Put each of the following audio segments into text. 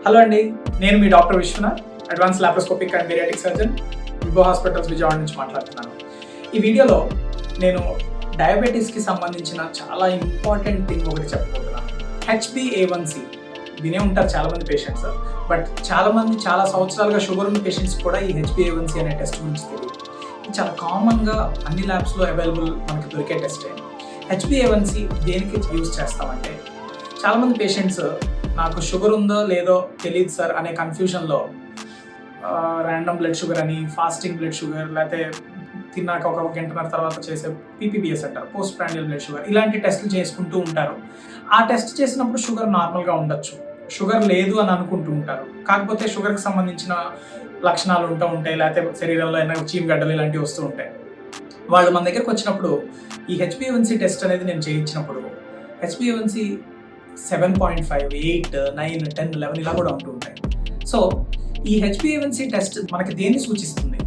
Hello అండి, నేను మీ doctor Vishwanath, advance laparoscopic and bariatric surgeon, Vibho hospitals Vijayawada నుంచి మాట్లాడుతున్నాను. ఈ వీడియోలో నేను డయాబెటీస్కి సంబంధించిన చాలా ఇంపార్టెంట్ థింగ్ ఒకటి చెప్పబోతున్నాను. HbA1c వినే ఉంటారు చాలామంది పేషెంట్స్, బట్ చాలామంది చాలా సంవత్సరాలుగా షుగర్ ఉన్న పేషెంట్స్ కూడా ఈ HbA1c అనే టెస్ట్ గురించి తెలియదు. ఇది చాలా కామన్గా అన్ని ల్యాబ్స్లో అవైలబుల్ మనకి దొరికే టెస్టే. HbA1c దేనికి యూజ్ చేస్తామంటే, చాలామంది పేషెంట్స్ నాకు షుగర్ ఉందో లేదో తెలియదు సార్ అనే కన్ఫ్యూజన్లో ర్యాండమ్ బ్లడ్ షుగర్ అని, ఫాస్టింగ్ బ్లడ్ షుగర్, లేకపోతే తిన్నాక ఒక గంటన్నర తర్వాత చేసే PPBS అంటారు, పోస్ట్ ప్రాండియల్ బ్లడ్ షుగర్, ఇలాంటి టెస్టులు చేసుకుంటూ ఉంటారు. ఆ టెస్ట్ చేసినప్పుడు షుగర్ నార్మల్గా ఉండొచ్చు, షుగర్ లేదు అని అనుకుంటూ ఉంటారు. కాకపోతే షుగర్కి సంబంధించిన లక్షణాలు ఉంటూ ఉంటాయి, లేకపోతే శరీరంలో ఏమైనా చీమగడ్డలు ఇలాంటివి వస్తూ ఉంటాయి. వాళ్ళు మన దగ్గరకు వచ్చినప్పుడు ఈ HbA1c టెస్ట్ అనేది నేను చేయించినప్పుడు HbA1c 7.5, 8, 9, 10, 11 ఇలా కూడా ఉంటూ ఉంటాయి. సో ఈ HbA1c టెస్ట్ మనకి దేన్ని సూచిస్తుంది?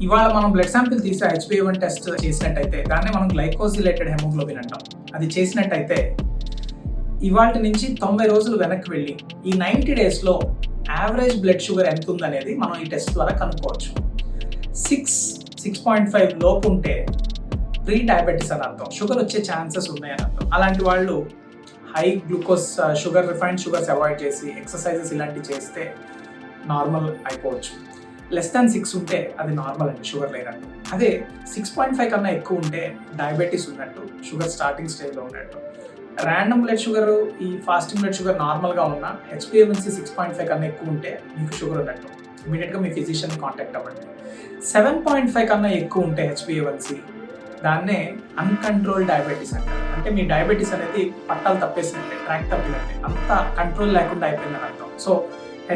ఇవాళ మనం బ్లడ్ శాంపిల్ తీసి HbA1 టెస్ట్ చేసినట్టయితే దాన్నే మనం గ్లైకోసిలేటెడ్ హెమోగ్లోబిన్ అంటాం. అది చేసినట్టయితే ఇవాళ నుంచి 90 రోజులు వెనక్కి వెళ్ళి ఈ 90 డేస్లో యావరేజ్ బ్లడ్ షుగర్ ఎంత ఉందనేది మనం ఈ టెస్ట్ ద్వారా కనుక్కోవచ్చు. 6.5 లోపు ఉంటే ప్రీ డయాబెటీస్ అని అర్థం, షుగర్ వచ్చే ఛాన్సెస్ ఉన్నాయని అర్థం. అలాంటి వాళ్ళు high glucose sugar, refined sugars avoid చేసి ఎక్సర్సైజెస్ ఇలాంటివి చేస్తే నార్మల్ అయిపోవచ్చు. లెస్ దాన్ 6 ఉంటే అది నార్మల్ అండి, షుగర్ లేనట్టు. అదే 6.5 కన్నా ఎక్కువ ఉంటే డయాబెటీస్ ఉన్నట్టు, షుగర్ స్టార్టింగ్ స్టేజ్లో ఉన్నట్టు. ర్యాండమ్ బ్లడ్ షుగర్, ఈ ఫాస్టింగ్ బ్లడ్ షుగర్ నార్మల్గా ఉన్న HbA1c 6.5 కన్నా ఎక్కువ ఉంటే మీకు షుగర్ ఉన్నట్టు. ఇమీడియట్గా మీ ఫిజిషియన్ని కాంటాక్ట్ అవ్వండి. 7.5 కన్నా ఎక్కువ ఉంటే HbA1c దాన్నే అన్కంట్రోల్ డయాబెటీస్ అంటారు. అంటే మీ డయాబెటీస్ అనేది పట్టాలు తప్పేసినట్టే, ట్రాక్ తప్పినట్టే, అంత కంట్రోల్ లేకుండా అయిపోయిందని అర్థం. సో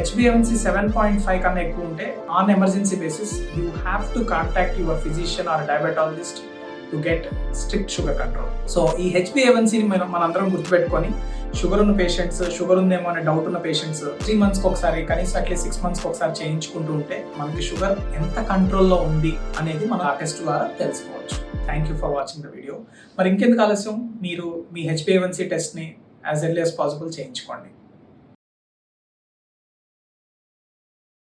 HbA1c 7.5 కన్నా ఎక్కువ ఉంటే on emergency basis you have to contact your physician are diabetologist to get strict sugar control. So ఈ HbA1cని మనందరం గుర్తుపెట్టుకొని షుగర్ ఉన్న పేషెంట్స్, షుగర్ ఉందేమో అనే డౌట్ ఉన్న పేషెంట్స్ 3 మంత్స్కి ఒకసారి, కనీసం అట్లీస్ట్ 6 మంత్స్కి ఒకసారి చేయించుకుంటూ ఉంటే మనకి షుగర్ ఎంత కంట్రోల్లో ఉంది అనేది మనం ఆ టెస్ట్ ద్వారా తెలుసుకోవచ్చు. Thank you for watching the video. మరి ఇంకెందుకు ఆలస్యం, మీరు మీ HbA1c టెస్ట్ని యాజ్ ఎర్లీ యాజ్ పాసిబుల్ చేయించుకోండి.